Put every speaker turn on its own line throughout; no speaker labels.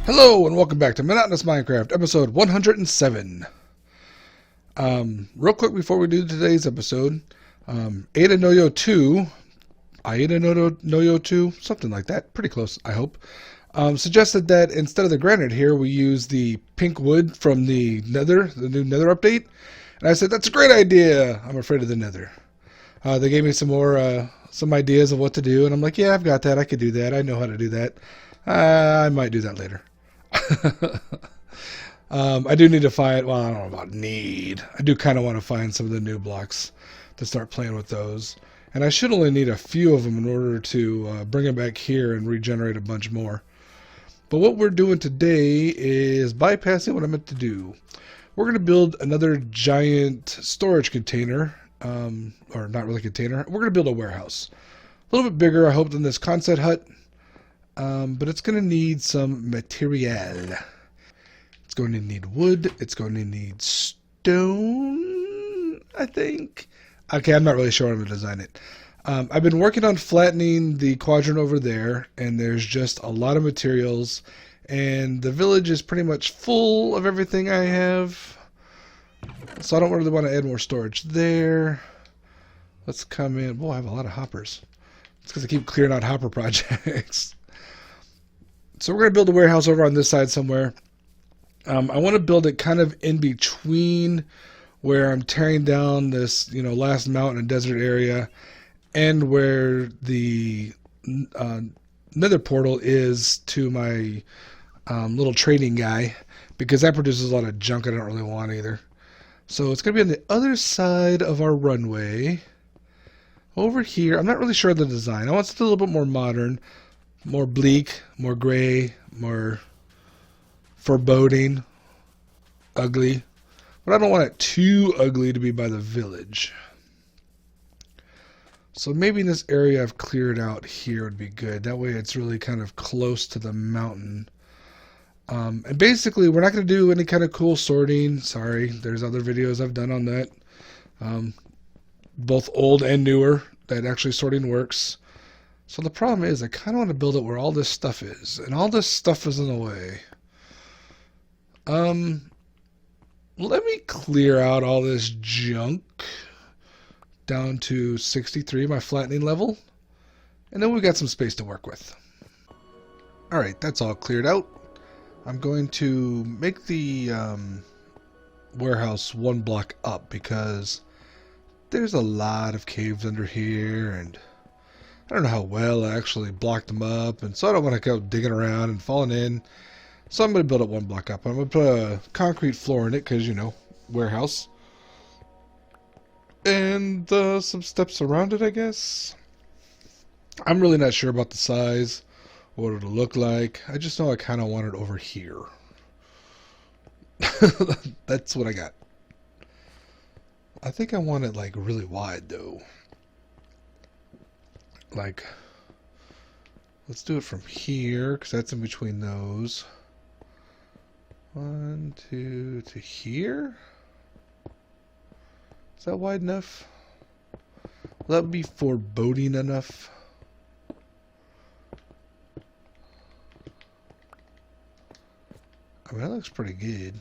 Hello and welcome back to Monotonous Minecraft, episode 107. Real quick before we do today's episode, Ada Noyo 2, Aida Noyo 2, something like that, pretty close, I hope, suggested that instead of the granite here, we use the pink wood from the Nether, the new Nether update. And I said, that's a great idea. I'm afraid of the Nether. They gave me some ideas of what to do, and I'm like, yeah, I've got that. I could do that. I know how to do that. I might do that later. I do need to find, well, I don't know about need. I do kind of want to find some of the new blocks to start playing with those. And I should only need a few of them in order to bring them back here and regenerate a bunch more. But what we're doing today is bypassing what I meant to do. We're going to build another giant storage container, or not really container. We're going to build a warehouse. A little bit bigger, I hope, than this concept hut. But it's going to need some material. It's going to need wood. It's going to need stone, I think. Okay, I'm not really sure how I'm going to design it. I've been working on flattening the quadrant over there, and there's just a lot of materials. And the village is pretty much full of everything I have. So I don't really want to add more storage there. Let's come in. Boy, I have a lot of hoppers. It's because I keep clearing out hopper projects. So we're going to build a warehouse over on this side somewhere. I want to build it kind of in between where I'm tearing down this, last mountain and desert area, and where the nether portal is to my little trading guy, because that produces a lot of junk I don't really want either. So it's going to be on the other side of our runway. Over here, I'm not really sure of the design. I want something a little bit more modern. More bleak, more gray, more foreboding, ugly. But I don't want it too ugly to be by the village. So maybe in this area I've cleared out here would be good. That way it's really kind of close to the mountain. And basically we're not going to do any kind of cool sorting. Sorry, there's other videos I've done on that. Both old and newer, that actually sorting works. So the problem is I kind of want to build it where all this stuff is. And all this stuff is in the way. Let me clear out all this junk down to 63, my flattening level. And then we got some space to work with. Alright, that's all cleared out. I'm going to make the warehouse one block up because there's a lot of caves under here, and I don't know how well I actually blocked them up, and so I don't want to go digging around and falling in. So I'm going to build it one block up. I'm going to put a concrete floor in it because, warehouse. And some steps around it, I guess. I'm really not sure about the size, what it'll look like. I just know I kind of want it over here. That's what I got. I think I want it, really wide, though. Let's do it from here, because that's in between those. 1, 2 to here? Is that wide enough? Will that be foreboding enough? I mean, that looks pretty good.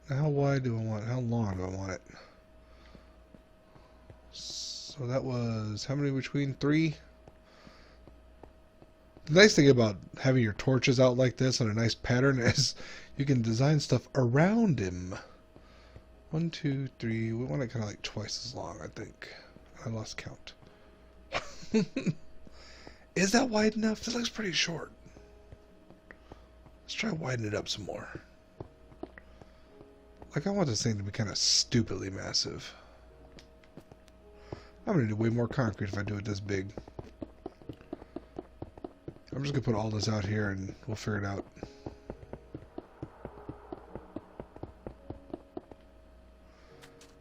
Now, how wide do I want it? How long do I want it? So that was, how many between? 3? The nice thing about having your torches out like this on a nice pattern is you can design stuff around him. 1, 2, 3. We want it kind of twice as long, I think. I lost count. Is that wide enough? That looks pretty short. Let's try widening it up some more. I want this thing to be kind of stupidly massive. I'm going to do way more concrete if I do it this big. I'm just going to put all this out here and we'll figure it out.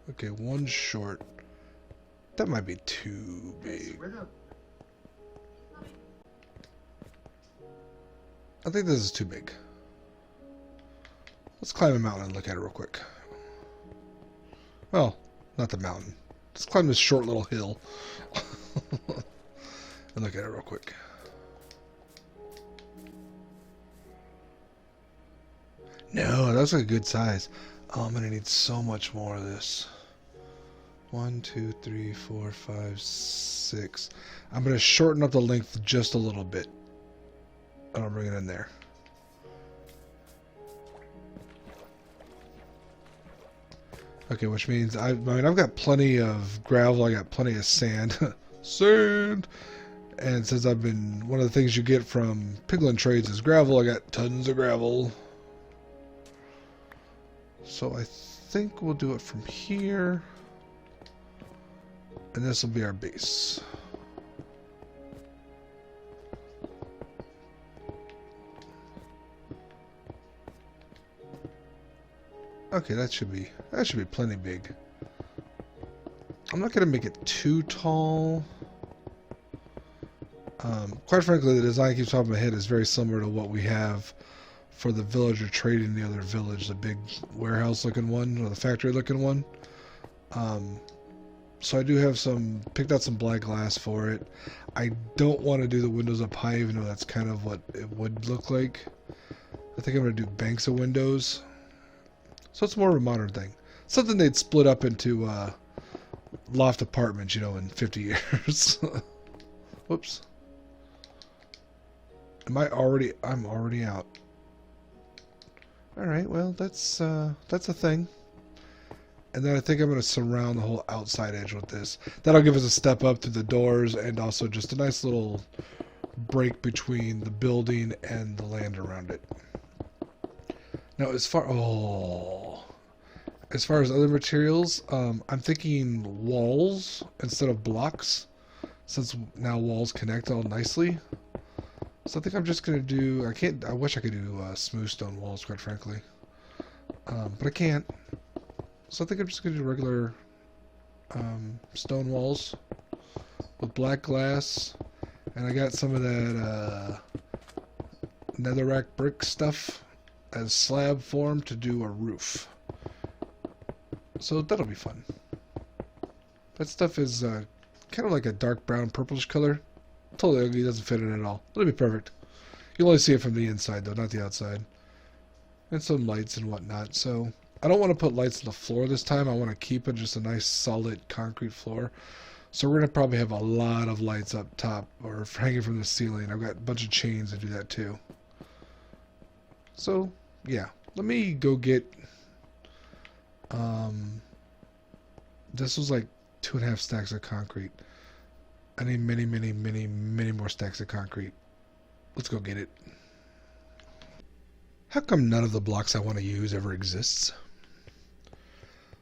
Okay, one short. That might be too big. I think this is too big. Let's climb a mountain and look at it real quick. Well, not the mountain. Let's climb this short little hill. And look at it real quick. No, that's a good size. Oh, I'm gonna need so much more of this. 1, 2, 3, 4, 5, 6. I'm gonna shorten up the length just a little bit. And I'll bring it in there. Okay, which means I mean I've got plenty of gravel. I got plenty of sand. Sand. And since I've been one of the things you get from Piglin Trades is gravel, I got tons of gravel. So I think we'll do it from here. And this will be our base. Okay, that should be plenty big. I'm not gonna make it too tall. Quite frankly, the design keeps popping in my head is very similar to what we have for the villager trading the other village, the big warehouse looking one or the factory looking one. So I do have picked out some black glass for it. I don't want to do the windows up high, even though that's kind of what it would look like. I think I'm going to do banks of windows. So it's more of a modern thing. Something they'd split up into loft apartments, you know, in 50 years. Whoops. I'm already out. Alright, well, that's a thing. And then I think I'm going to surround the whole outside edge with this. That'll give us a step up through the doors and also just a nice little break between the building and the land around it. Now, as far as other materials, I'm thinking walls instead of blocks, since now walls connect all nicely. So I think I'm just going to do, I wish I could do smooth stone walls, quite frankly. But I can't. So I think I'm just going to do regular stone walls with black glass. And I got some of that netherrack brick stuff as slab form to do a roof. So that'll be fun. That stuff is kind of like a dark brown purplish color. Totally ugly, doesn't fit in at all. It'll be perfect. You'll only see it from the inside though, not the outside. And some lights and whatnot. So I don't want to put lights on the floor this time. I want to keep it just a nice solid concrete floor. So we're going to probably have a lot of lights up top or hanging from the ceiling. I've got a bunch of chains that do that too. So yeah, let me go get this was like 2.5 stacks of concrete. I need many more stacks of concrete. Let's go get it. How come none of the blocks I want to use ever exists?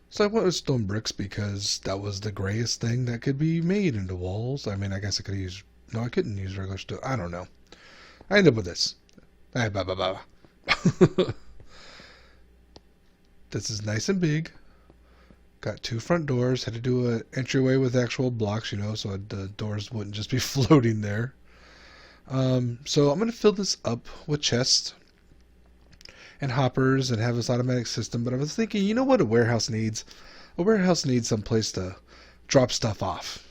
So I went with stone bricks because that was the grayest thing that could be made into walls. I mean, I guess I could use... No, I couldn't use regular stone. I don't know. I ended up with this. This is nice and big. Got 2 front doors. Had to do an entryway with actual blocks, you know, so the doors wouldn't just be floating there. So I'm going to fill this up with chests and hoppers and have this automatic system. But I was thinking, you know what a warehouse needs? A warehouse needs some place to drop stuff off.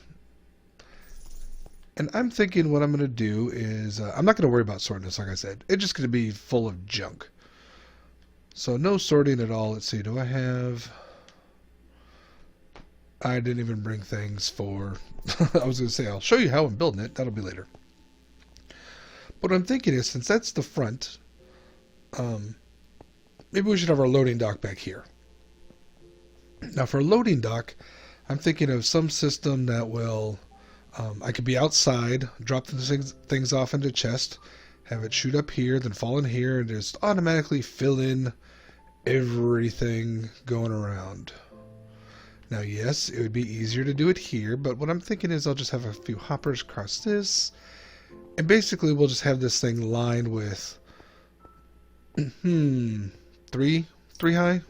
And I'm thinking what I'm going to do is, I'm not going to worry about sorting this, like I said. It's just going to be full of junk. So no sorting at all. Let's see, do I have... I didn't even bring things for... I was going to say, I'll show you how I'm building it. That'll be later. But what I'm thinking is, since that's the front, maybe we should have our loading dock back here. Now for a loading dock, I'm thinking of some system that will... I could be outside, drop the things off into a chest, have it shoot up here, then fall in here, and just automatically fill in everything going around. Now, yes, it would be easier to do it here, but what I'm thinking is I'll just have a few hoppers across this, and basically we'll just have this thing lined with, three high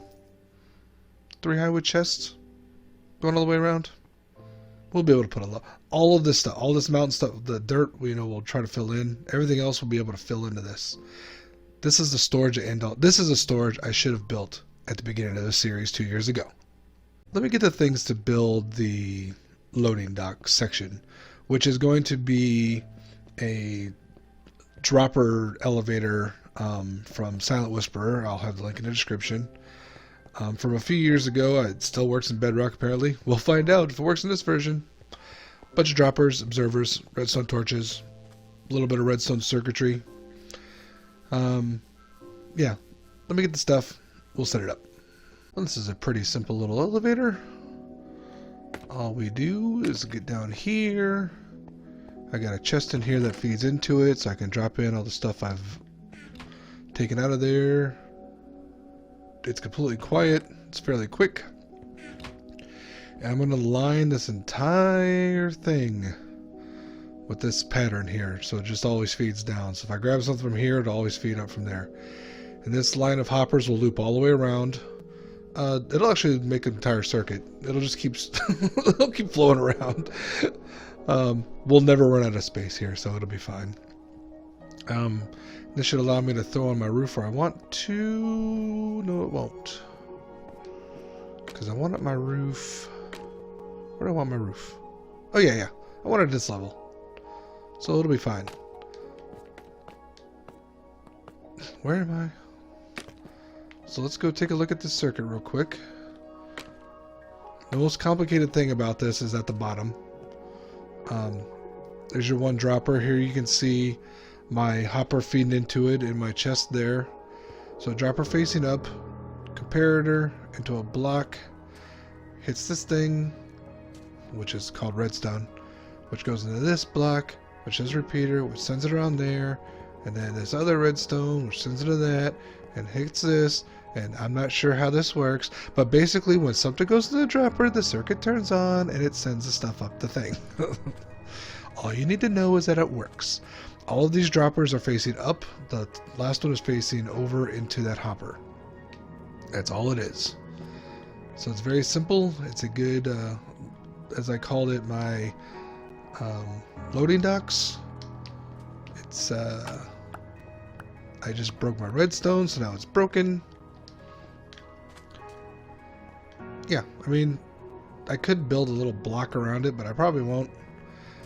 wood chests going all the way around. We'll be able to put all of this stuff, all this mountain stuff, the dirt, you know, we'll try to fill in. Everything else we'll be able to fill into this. This is the storage end all. This is a storage I should have built at the beginning of the series 2 years ago. Let me get the things to build the loading dock section, which is going to be a dropper elevator from Silent Whisperer. I'll have the link in the description. From a few years ago. It still works in Bedrock, apparently. We'll find out if it works in this version. Bunch of droppers, observers, redstone torches, a little bit of redstone circuitry. Yeah, let me get the stuff. We'll set it up. Well, this is a pretty simple little elevator. All we do is get down here. I got a chest in here that feeds into it, so I can drop in all the stuff I've taken out of there. It's completely quiet. It's fairly quick. And I'm going to line this entire thing with this pattern here, so it just always feeds down. So if I grab something from here, it'll always feed up from there. And this line of hoppers will loop all the way around. It'll actually make an entire circuit. It'll just keep it'll keep flowing around. We'll never run out of space here, so it'll be fine. This should allow me to throw on my roof where I want to. No, it won't. Because I want my roof. Where do I want my roof? Oh, yeah. I want it at this level. So it'll be fine. Where am I? So let's go take a look at this circuit real quick. The most complicated thing about this is at the bottom. There's your one dropper. Here you can see my hopper feeding into it in my chest there. So dropper facing up, comparator into a block, hits this thing, which is called redstone, which goes into this block, which is repeater, which sends it around there, and then this other redstone, which sends it to that, and hits this. And I'm not sure how this works, but basically when something goes to the dropper, the circuit turns on and it sends the stuff up the thing. All you need to know is that it works. All of these droppers are facing up. The last one is facing over into that hopper. That's all it is. So it's very simple. It's a good, as I called it, my loading docks. It's, I just broke my redstone, so now it's broken. Yeah, I mean, I could build a little block around it, but I probably won't.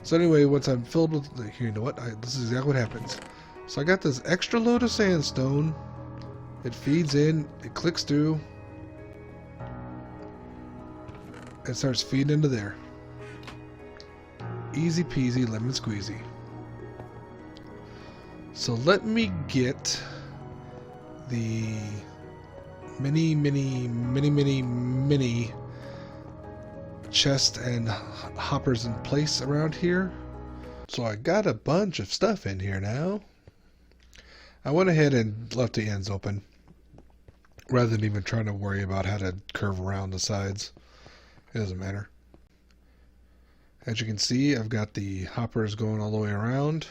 So anyway, once I'm filled with, you know what, this is exactly what happens. So I got this extra load of sandstone. It feeds in, it clicks through. It starts feeding into there. Easy peasy, lemon squeezy. So let me get the mini chest and hoppers in place around here. So I got a bunch of stuff in here now. I went ahead and left the ends open rather than even trying to worry about how to curve around the sides. It doesn't matter. As you can see, I've got the hoppers going all the way around.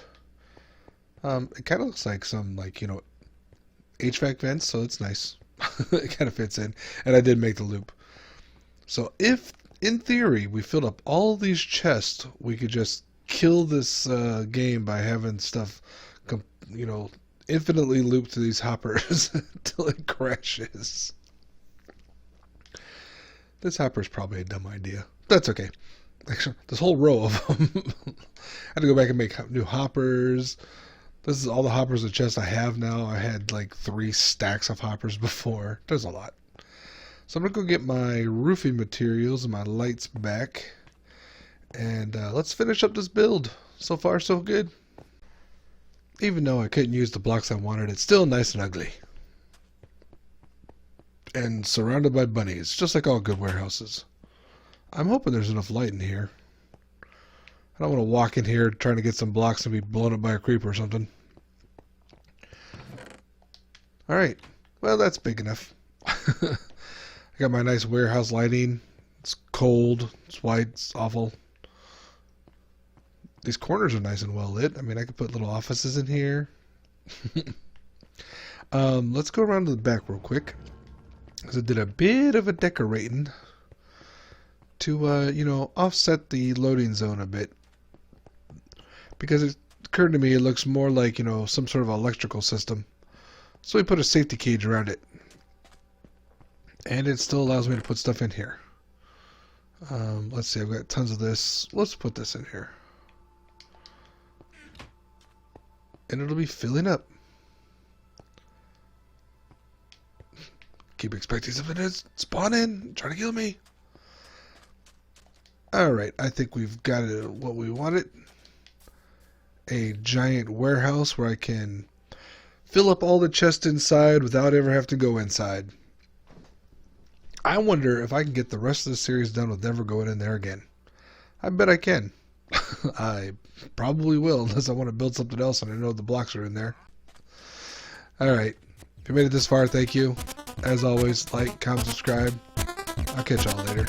It kind of looks like some, HVAC vents, so it's nice. It kind of fits in. And I did make the loop. So if, in theory, we filled up all these chests, we could just kill this game by having stuff, infinitely loop to these hoppers until it crashes. This hopper is probably a dumb idea. That's okay. Actually, this whole row of them. I had to go back and make new hoppers. This is all the hoppers of chests I have now. I had like 3 stacks of hoppers before. There's a lot. So I'm going to go get my roofing materials and my lights back. And let's finish up this build. So far, so good. Even though I couldn't use the blocks I wanted, it's still nice and ugly. And surrounded by bunnies, just like all good warehouses. I'm hoping there's enough light in here. I don't want to walk in here trying to get some blocks and be blown up by a creeper or something. Alright, well that's big enough. I got my nice warehouse lighting. It's cold, it's white, it's awful. These corners are nice and well lit. I mean, I could put little offices in here. Let's go around to the back real quick. Because I did a bit of a decorating to, offset the loading zone a bit. Because it occurred to me it looks more like, some sort of electrical system. So we put a safety cage around it. And it still allows me to put stuff in here. Let's see, I've got tons of this. Let's put this in here. and it'll be filling up. Keep expecting something to spawn in, trying to kill me. Alright, I think we've got it what we wanted. A giant warehouse where I can fill up all the chests inside without ever having to go inside. I wonder if I can get the rest of the series done with never going in there again. I bet I can. I probably will, unless I want to build something else and I know the blocks are in there. Alright, if you made it this far, thank you. As always, like, comment, subscribe. I'll catch y'all later.